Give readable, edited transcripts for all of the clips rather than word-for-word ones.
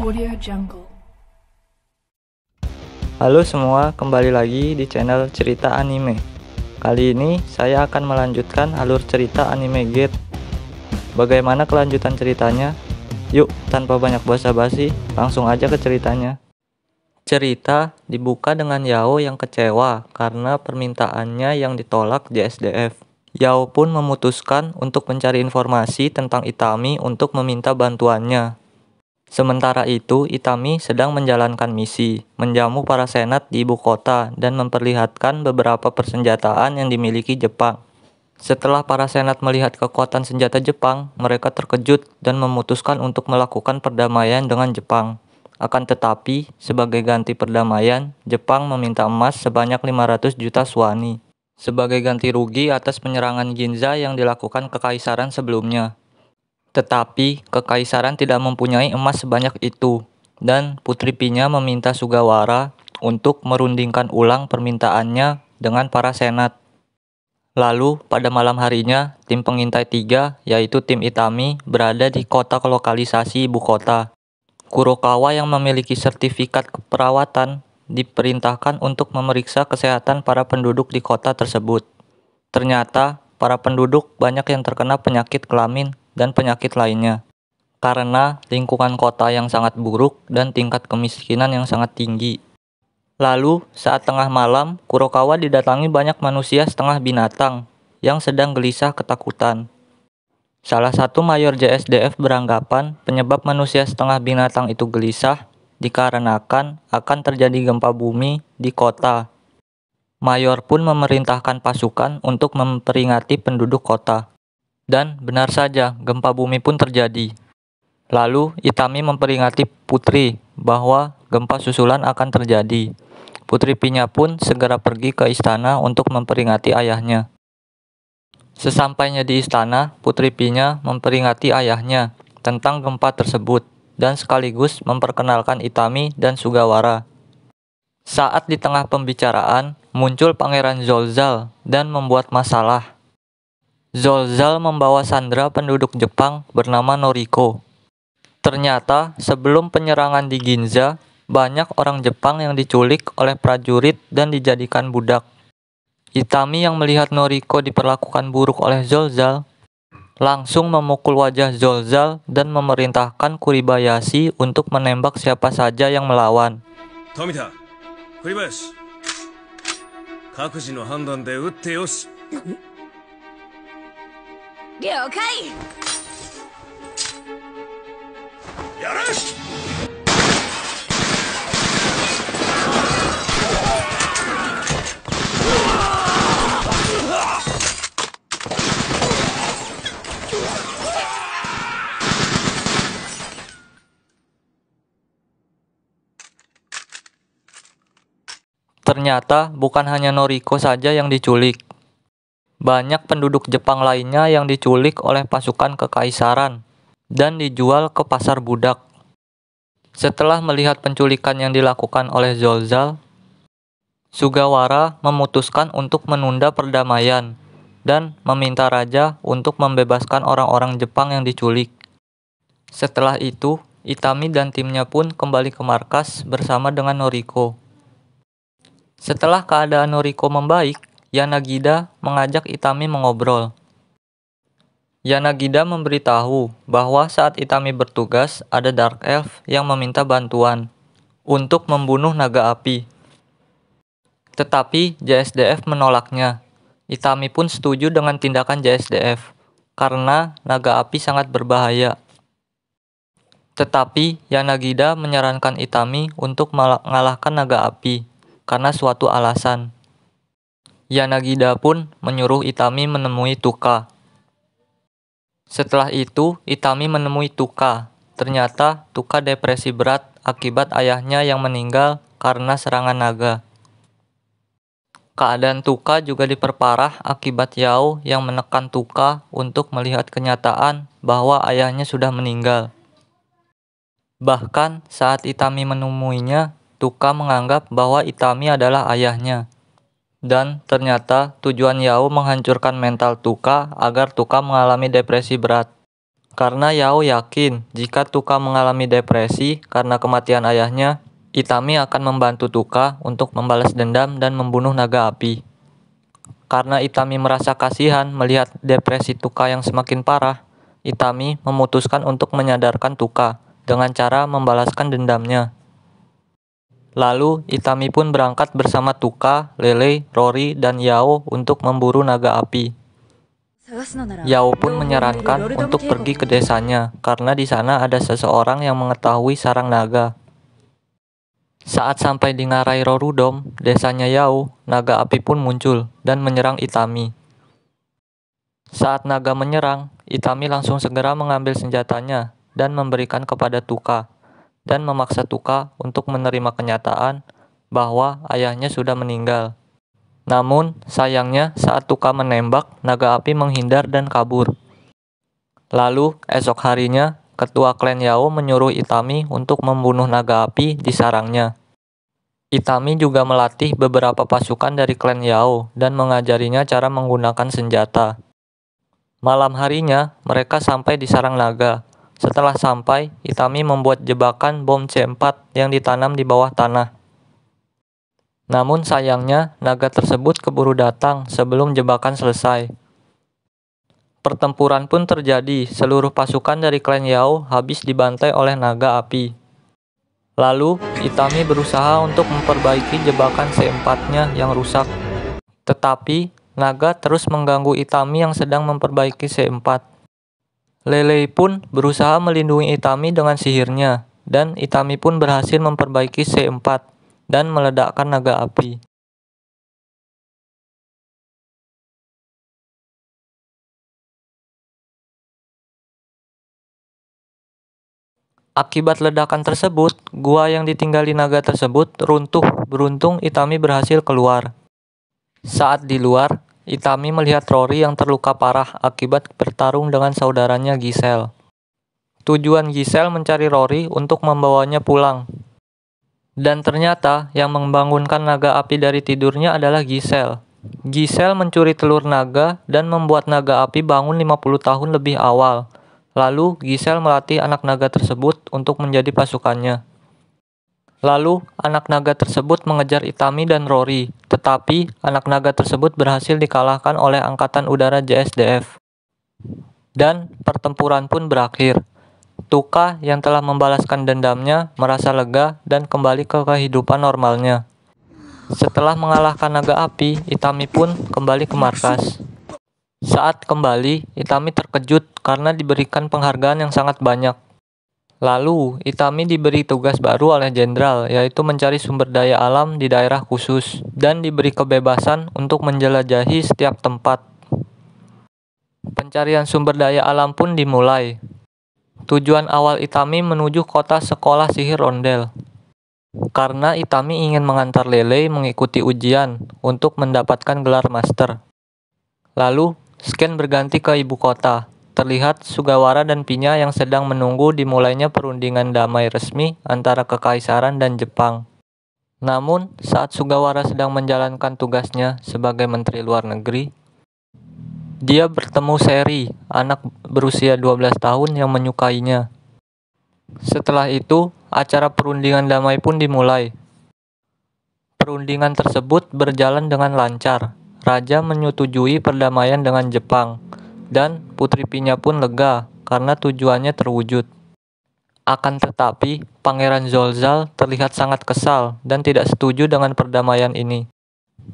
Audio Jungle. Halo semua, kembali lagi di channel Cerita Anime. Kali ini saya akan melanjutkan alur cerita Anime Gate. Bagaimana kelanjutan ceritanya? Yuk, tanpa banyak basa-basi, langsung aja ke ceritanya. Cerita dibuka dengan Yao yang kecewa karena permintaannya yang ditolak JSDF. Yao pun memutuskan untuk mencari informasi tentang Itami untuk meminta bantuannya. Sementara itu, Itami sedang menjalankan misi, menjamu para senat di ibu kota dan memperlihatkan beberapa persenjataan yang dimiliki Jepang. Setelah para senat melihat kekuatan senjata Jepang, mereka terkejut dan memutuskan untuk melakukan perdamaian dengan Jepang. Akan tetapi, sebagai ganti perdamaian, Jepang meminta emas sebanyak 500 juta suani, sebagai ganti rugi atas penyerangan Ginza yang dilakukan kekaisaran sebelumnya. Tetapi, kekaisaran tidak mempunyai emas sebanyak itu, dan Putri Pinya meminta Sugawara untuk merundingkan ulang permintaannya dengan para senat. Lalu, pada malam harinya, tim pengintai 3, yaitu tim Itami, berada di kota lokalisasi ibu kota. Kurokawa yang memiliki sertifikat keperawatan diperintahkan untuk memeriksa kesehatan para penduduk di kota tersebut. Ternyata, para penduduk banyak yang terkena penyakit kelamin dan penyakit lainnya, karena lingkungan kota yang sangat buruk dan tingkat kemiskinan yang sangat tinggi. Lalu, saat tengah malam, Kurokawa didatangi banyak manusia setengah binatang yang sedang gelisah ketakutan. Salah satu mayor JSDF beranggapan penyebab manusia setengah binatang itu gelisah dikarenakan akan terjadi gempa bumi di kota. Mayor pun memerintahkan pasukan untuk memperingati penduduk kota. Dan benar saja, gempa bumi pun terjadi. Lalu, Itami memperingati Putri bahwa gempa susulan akan terjadi. Putri Pinya pun segera pergi ke istana untuk memperingati ayahnya. Sesampainya di istana, Putri Pinya memperingati ayahnya tentang gempa tersebut dan sekaligus memperkenalkan Itami dan Sugawara. Saat di tengah pembicaraan, muncul Pangeran Zolzal dan membuat masalah. Zolzal membawa sandera penduduk Jepang bernama Noriko. Ternyata, sebelum penyerangan di Ginza, banyak orang Jepang yang diculik oleh prajurit dan dijadikan budak. Itami yang melihat Noriko diperlakukan buruk oleh Zolzal, langsung memukul wajah Zolzal dan memerintahkan Kuribayashi untuk menembak siapa saja yang melawan. Tomita, Kuribayashi, kakuji no handan de utte yoshi. 了解。やれ！ Ternyata bukan hanya Noriko saja yang diculik. Banyak penduduk Jepang lainnya yang diculik oleh pasukan kekaisaran dan dijual ke pasar budak. Setelah melihat penculikan yang dilakukan oleh Zolzal, Sugawara memutuskan untuk menunda perdamaian dan meminta raja untuk membebaskan orang-orang Jepang yang diculik. Setelah itu, Itami dan timnya pun kembali ke markas bersama dengan Noriko. Setelah keadaan Noriko membaik, Yanagida mengajak Itami mengobrol. Yanagida memberitahu bahwa saat Itami bertugas, ada Dark Elf yang meminta bantuan untuk membunuh naga api. Tetapi JSDF menolaknya. Itami pun setuju dengan tindakan JSDF karena naga api sangat berbahaya. Tetapi Yanagida menyarankan Itami untuk mengalahkan naga api karena suatu alasan. Yanagida pun menyuruh Itami menemui Tuka. Setelah itu, Itami menemui Tuka. Ternyata Tuka depresi berat akibat ayahnya yang meninggal karena serangan naga. Keadaan Tuka juga diperparah akibat Yao yang menekan Tuka untuk melihat kenyataan bahwa ayahnya sudah meninggal. Bahkan saat Itami menemuinya, Tuka menganggap bahwa Itami adalah ayahnya. Dan ternyata tujuan Yao menghancurkan mental Tuka agar Tuka mengalami depresi berat. Karena Yao yakin jika Tuka mengalami depresi karena kematian ayahnya, Itami akan membantu Tuka untuk membalas dendam dan membunuh naga api. Karena Itami merasa kasihan melihat depresi Tuka yang semakin parah, Itami memutuskan untuk menyadarkan Tuka dengan cara membalaskan dendamnya. Lalu Itami pun berangkat bersama Tuka, Lele, Rory, dan Yao untuk memburu naga api. Yao pun menyarankan untuk pergi ke desanya karena di sana ada seseorang yang mengetahui sarang naga. Saat sampai di ngarai Rorudom, desanya Yao, naga api pun muncul dan menyerang Itami. Saat naga menyerang, Itami langsung segera mengambil senjatanya dan memberikan kepada Tuka dan memaksa Tuka untuk menerima kenyataan bahwa ayahnya sudah meninggal. Namun, sayangnya saat Tuka menembak, naga api menghindar dan kabur. Lalu, esok harinya, ketua klan Yao menyuruh Itami untuk membunuh naga api di sarangnya. Itami juga melatih beberapa pasukan dari klan Yao dan mengajarinya cara menggunakan senjata. Malam harinya, mereka sampai di sarang naga. Setelah sampai, Itami membuat jebakan bom C4 yang ditanam di bawah tanah. Namun sayangnya, naga tersebut keburu datang sebelum jebakan selesai. Pertempuran pun terjadi, seluruh pasukan dari klan Yao habis dibantai oleh naga api. Lalu, Itami berusaha untuk memperbaiki jebakan C4-nya yang rusak. Tetapi, naga terus mengganggu Itami yang sedang memperbaiki C4. Lele pun berusaha melindungi Itami dengan sihirnya, dan Itami pun berhasil memperbaiki C4 dan meledakkan naga api. Akibat ledakan tersebut, gua yang ditinggali naga tersebut runtuh. Beruntung Itami berhasil keluar. Saat di luar, Itami melihat Rory yang terluka parah akibat bertarung dengan saudaranya Giselle. Tujuan Giselle mencari Rory untuk membawanya pulang. Dan ternyata yang membangunkan naga api dari tidurnya adalah Giselle. Giselle mencuri telur naga dan membuat naga api bangun 50 tahun lebih awal. Lalu Giselle melatih anak naga tersebut untuk menjadi pasukannya. Lalu anak naga tersebut mengejar Itami dan Rory, tetapi anak naga tersebut berhasil dikalahkan oleh Angkatan Udara JSDF. Dan pertempuran pun berakhir. Tuka yang telah membalaskan dendamnya merasa lega dan kembali ke kehidupan normalnya. Setelah mengalahkan naga api, Itami pun kembali ke markas. Saat kembali, Itami terkejut karena diberikan penghargaan yang sangat banyak. Lalu, Itami diberi tugas baru oleh jenderal, yaitu mencari sumber daya alam di daerah khusus, dan diberi kebebasan untuk menjelajahi setiap tempat. Pencarian sumber daya alam pun dimulai. Tujuan awal Itami menuju kota sekolah sihir Rondel. Karena Itami ingin mengantar Lele mengikuti ujian untuk mendapatkan gelar master. Lalu, scan berganti ke ibu kota. Terlihat Sugawara dan Pinya yang sedang menunggu dimulainya perundingan damai resmi antara Kekaisaran dan Jepang. Namun, saat Sugawara sedang menjalankan tugasnya sebagai Menteri Luar Negeri, dia bertemu Seri, anak berusia 12 tahun yang menyukainya. Setelah itu, acara perundingan damai pun dimulai. Perundingan tersebut berjalan dengan lancar. Raja menyetujui perdamaian dengan Jepang, dan Putri Pinya pun lega karena tujuannya terwujud. Akan tetapi, Pangeran Zolzal terlihat sangat kesal dan tidak setuju dengan perdamaian ini.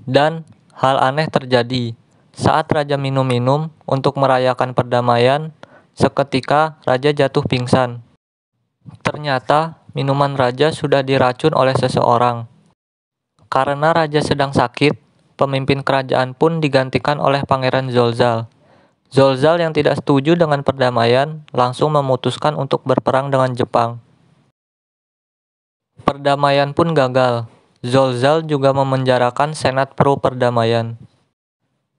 Dan hal aneh terjadi. Saat Raja minum-minum untuk merayakan perdamaian, seketika Raja jatuh pingsan. Ternyata minuman Raja sudah diracun oleh seseorang. Karena Raja sedang sakit, pemimpin kerajaan pun digantikan oleh Pangeran Zolzal. Zolzal yang tidak setuju dengan perdamaian langsung memutuskan untuk berperang dengan Jepang. Perdamaian pun gagal. Zolzal juga memenjarakan Senat Pro Perdamaian.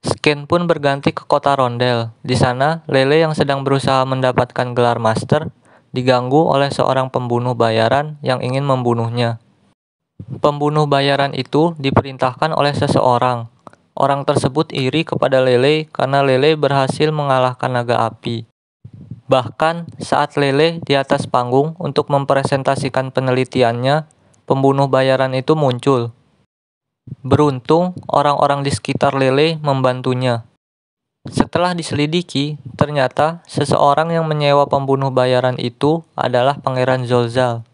Skin pun berganti ke kota Rondel. Di sana, Lele yang sedang berusaha mendapatkan gelar master diganggu oleh seorang pembunuh bayaran yang ingin membunuhnya. Pembunuh bayaran itu diperintahkan oleh seseorang. Orang tersebut iri kepada Lele karena Lele berhasil mengalahkan naga api. Bahkan saat Lele di atas panggung untuk mempresentasikan penelitiannya, pembunuh bayaran itu muncul. Beruntung orang-orang di sekitar Lele membantunya. Setelah diselidiki, ternyata seseorang yang menyewa pembunuh bayaran itu adalah Pangeran Zolzal.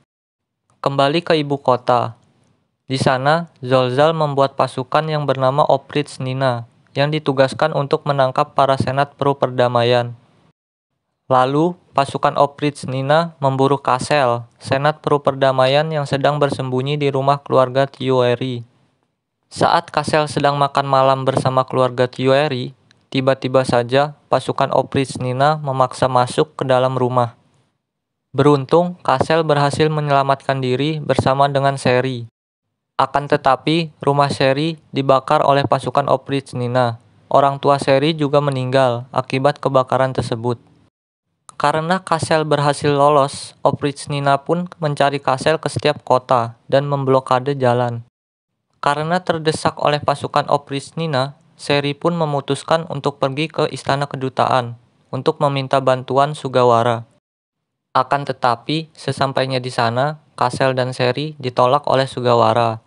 Kembali ke ibu kota. Di sana, Zolzal membuat pasukan yang bernama Oprichnina yang ditugaskan untuk menangkap para senat pro perdamaian. Lalu, pasukan Oprichnina memburu Kasel, senat pro perdamaian yang sedang bersembunyi di rumah keluarga Tiyueri. Saat Kasel sedang makan malam bersama keluarga Tiyueri, tiba-tiba saja pasukan Oprichnina memaksa masuk ke dalam rumah. Beruntung, Kasel berhasil menyelamatkan diri bersama dengan Seri. Akan tetapi, rumah Seri dibakar oleh pasukan Oprichnina. Orang tua Seri juga meninggal akibat kebakaran tersebut. Karena Kasel berhasil lolos, Oprichnina pun mencari Kasel ke setiap kota dan memblokade jalan. Karena terdesak oleh pasukan Oprichnina, Seri pun memutuskan untuk pergi ke istana kedutaan untuk meminta bantuan Sugawara. Akan tetapi, sesampainya di sana, Kasel dan Seri ditolak oleh Sugawara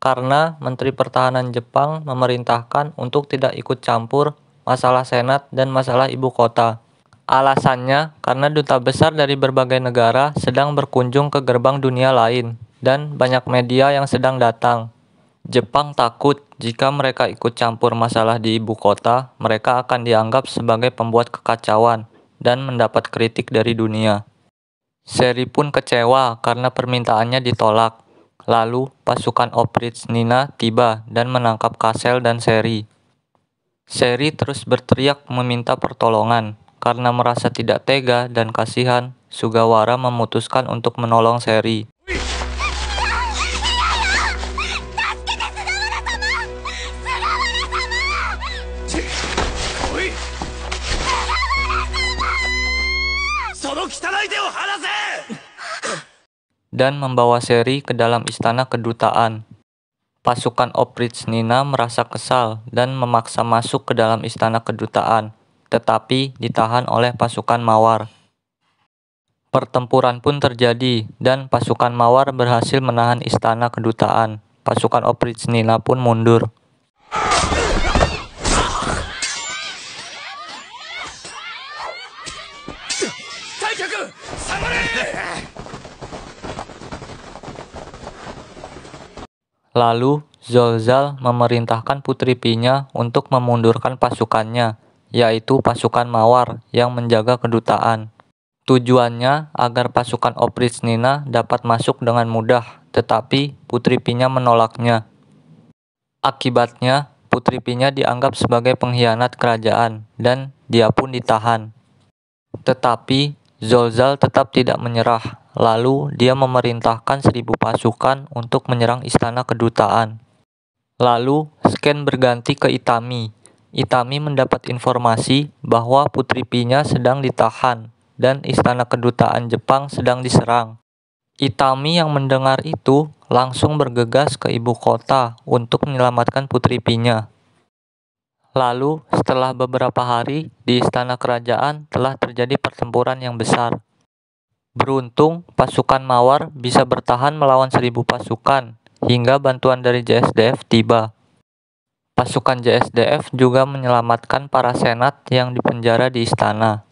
karena Menteri Pertahanan Jepang memerintahkan untuk tidak ikut campur masalah senat dan masalah ibu kota. Alasannya karena duta besar dari berbagai negara sedang berkunjung ke gerbang dunia lain dan banyak media yang sedang datang. Jepang takut jika mereka ikut campur masalah di ibu kota, mereka akan dianggap sebagai pembuat kekacauan dan mendapat kritik dari dunia. Seri pun kecewa karena permintaannya ditolak. Lalu pasukan Oprichnina tiba dan menangkap Kasel dan Seri. Seri terus berteriak meminta pertolongan. Karena merasa tidak tega dan kasihan, Sugawara memutuskan untuk menolong Seri. Dan membawa Seri ke dalam istana kedutaan. Pasukan Oprichnina merasa kesal dan memaksa masuk ke dalam istana kedutaan, tetapi ditahan oleh pasukan Mawar. Pertempuran pun terjadi dan pasukan Mawar berhasil menahan istana kedutaan. Pasukan Oprichnina pun mundur. Lalu, Zolzal memerintahkan Putri Pinya untuk memundurkan pasukannya, yaitu pasukan Mawar yang menjaga kedutaan. Tujuannya agar pasukan Oprichnina dapat masuk dengan mudah, tetapi Putri Pinya menolaknya. Akibatnya, Putri Pinya dianggap sebagai pengkhianat kerajaan, dan dia pun ditahan. Tetapi, Zolzal tetap tidak menyerah. Lalu dia memerintahkan 1.000 pasukan untuk menyerang istana kedutaan. Lalu Sken berganti ke Itami. Itami mendapat informasi bahwa Putri Pinya sedang ditahan dan istana kedutaan Jepang sedang diserang. Itami yang mendengar itu langsung bergegas ke ibu kota untuk menyelamatkan Putri Pinya. Lalu setelah beberapa hari di istana kerajaan telah terjadi pertempuran yang besar. Beruntung, pasukan Mawar bisa bertahan melawan 1.000 pasukan, hingga bantuan dari JSDF tiba. Pasukan JSDF juga menyelamatkan para senat yang dipenjara di istana.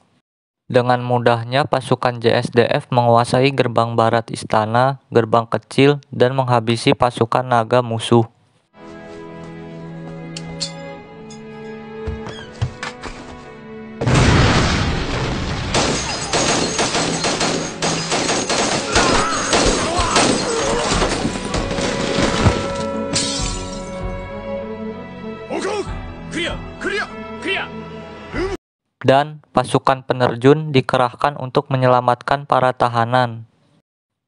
Dengan mudahnya pasukan JSDF menguasai gerbang barat istana, gerbang kecil, dan menghabisi pasukan naga musuh. Dan pasukan penerjun dikerahkan untuk menyelamatkan para tahanan.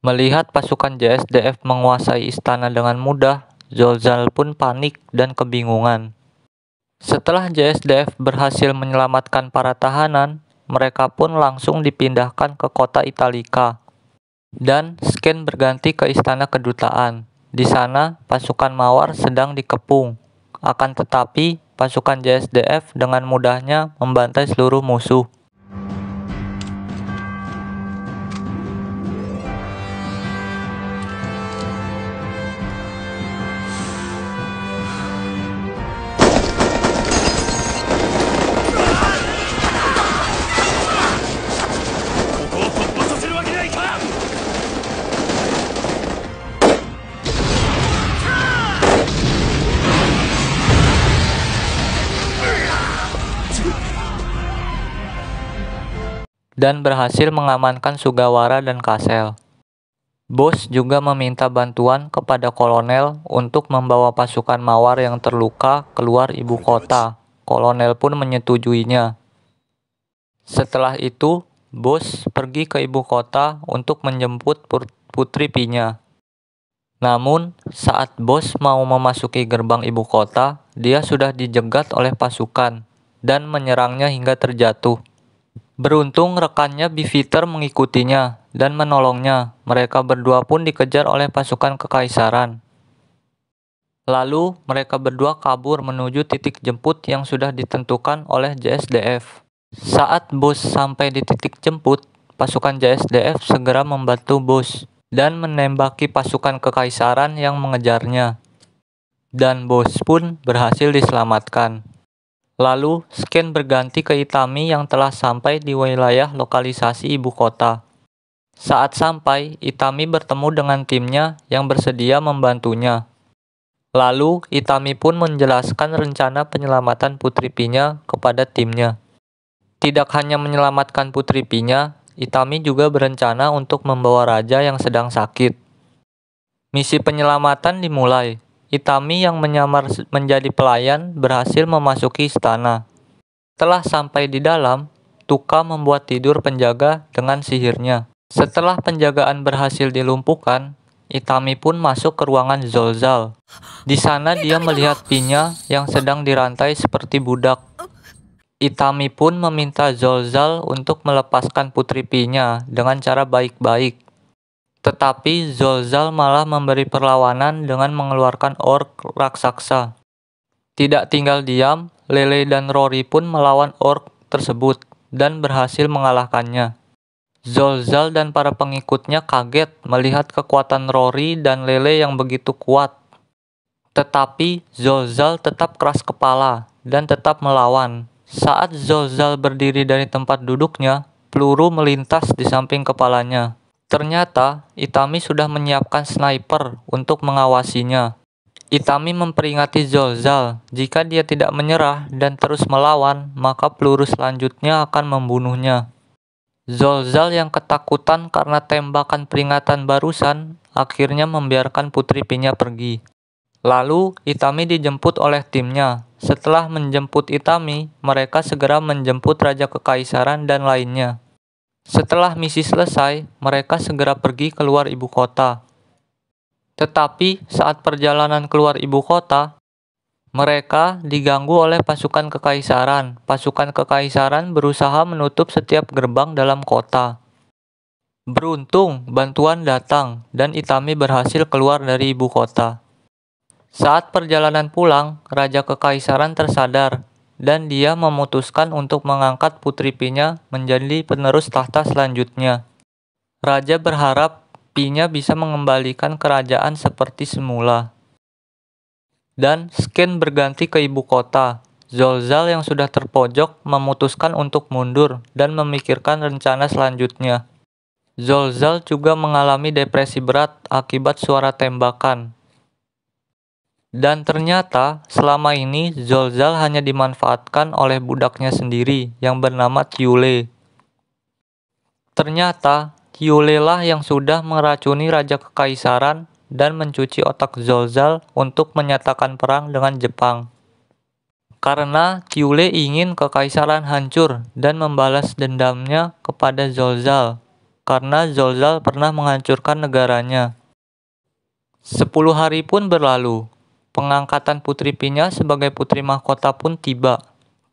Melihat pasukan JSDF menguasai istana dengan mudah, Zolzal pun panik dan kebingungan. Setelah JSDF berhasil menyelamatkan para tahanan, mereka pun langsung dipindahkan ke kota Italika. Dan Sken berganti ke istana kedutaan. Di sana, pasukan Mawar sedang dikepung. Akan tetapi, pasukan JSDF dengan mudahnya membantai seluruh musuh. dan berhasil mengamankan Sugawara dan Kasel. Bos juga meminta bantuan kepada kolonel untuk membawa pasukan Mawar yang terluka keluar ibu kota. Kolonel pun menyetujuinya. Setelah itu, Bos pergi ke ibu kota untuk menjemput Putri Pinya. Namun, saat Bos mau memasuki gerbang ibu kota, dia sudah dijegat oleh pasukan dan menyerangnya hingga terjatuh. Beruntung rekannya Biviter mengikutinya dan menolongnya. Mereka berdua pun dikejar oleh pasukan kekaisaran. Lalu mereka berdua kabur menuju titik jemput yang sudah ditentukan oleh JSDF. Saat Bos sampai di titik jemput, pasukan JSDF segera membantu Bos dan menembaki pasukan kekaisaran yang mengejarnya. Dan Bos pun berhasil diselamatkan. Lalu, Scan berganti ke Itami yang telah sampai di wilayah lokalisasi ibu kota. Saat sampai, Itami bertemu dengan timnya yang bersedia membantunya. Lalu, Itami pun menjelaskan rencana penyelamatan Putri Pinya kepada timnya. Tidak hanya menyelamatkan Putri Pinya, Itami juga berencana untuk membawa raja yang sedang sakit. Misi penyelamatan dimulai. Itami yang menyamar menjadi pelayan berhasil memasuki istana. Setelah sampai di dalam, Tuka membuat tidur penjaga dengan sihirnya. Setelah penjagaan berhasil dilumpuhkan, Itami pun masuk ke ruangan Zolzal. Di sana dia melihat Pinya yang sedang dirantai seperti budak. Itami pun meminta Zolzal untuk melepaskan Putri Pinya dengan cara baik-baik. Tetapi Zolzal malah memberi perlawanan dengan mengeluarkan ork raksasa. Tidak tinggal diam, Lele dan Rory pun melawan ork tersebut dan berhasil mengalahkannya. Zolzal dan para pengikutnya kaget melihat kekuatan Rory dan Lele yang begitu kuat. Tetapi Zolzal tetap keras kepala dan tetap melawan. Saat Zolzal berdiri dari tempat duduknya, peluru melintas di samping kepalanya. Ternyata, Itami sudah menyiapkan sniper untuk mengawasinya. Itami memperingati Zolzal, jika dia tidak menyerah dan terus melawan, maka peluru selanjutnya akan membunuhnya. Zolzal yang ketakutan karena tembakan peringatan barusan, akhirnya membiarkan Putri Pinya pergi. Lalu, Itami dijemput oleh timnya. Setelah menjemput Itami, mereka segera menjemput Raja Kekaisaran dan lainnya. Setelah misi selesai, mereka segera pergi keluar ibu kota. Tetapi saat perjalanan keluar ibu kota, mereka diganggu oleh pasukan kekaisaran. Pasukan kekaisaran berusaha menutup setiap gerbang dalam kota. Beruntung, bantuan datang dan Itami berhasil keluar dari ibu kota. Saat perjalanan pulang, Raja Kekaisaran tersadar. Dan dia memutuskan untuk mengangkat Putri Pinya menjadi penerus tahta selanjutnya. Raja berharap Pinya bisa mengembalikan kerajaan seperti semula. Dan Scan berganti ke ibu kota. Zolzal yang sudah terpojok memutuskan untuk mundur dan memikirkan rencana selanjutnya. Zolzal juga mengalami depresi berat akibat suara tembakan. Dan ternyata selama ini Zolzal hanya dimanfaatkan oleh budaknya sendiri yang bernama Kyule. Ternyata Kyule lah yang sudah meracuni Raja Kekaisaran dan mencuci otak Zolzal untuk menyatakan perang dengan Jepang. Karena Kyule ingin Kekaisaran hancur dan membalas dendamnya kepada Zolzal. Karena Zolzal pernah menghancurkan negaranya. 10 hari pun berlalu. Pengangkatan Putri Pinya sebagai putri mahkota pun tiba.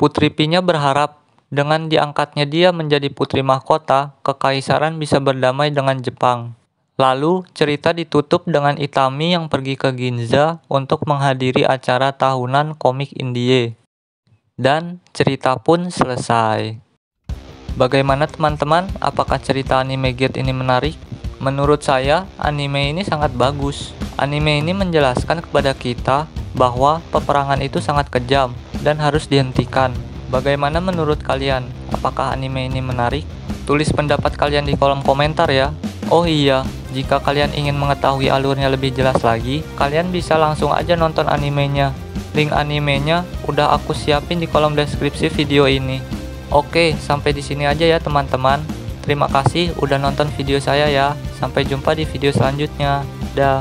Putri Pinya berharap dengan diangkatnya dia menjadi putri mahkota, kekaisaran bisa berdamai dengan Jepang. Lalu cerita ditutup dengan Itami yang pergi ke Ginza untuk menghadiri acara tahunan komik Indie. Dan cerita pun selesai. Bagaimana teman-teman? Apakah cerita anime Gate ini menarik? Menurut saya, anime ini sangat bagus. Anime ini menjelaskan kepada kita bahwa peperangan itu sangat kejam dan harus dihentikan. Bagaimana menurut kalian? Apakah anime ini menarik? Tulis pendapat kalian di kolom komentar ya. Oh iya, jika kalian ingin mengetahui alurnya lebih jelas lagi, kalian bisa langsung aja nonton animenya. Link animenya udah aku siapin di kolom deskripsi video ini. Oke, sampai di sini aja ya teman-teman. Terima kasih udah nonton video saya ya. Sampai jumpa di video selanjutnya. Dah.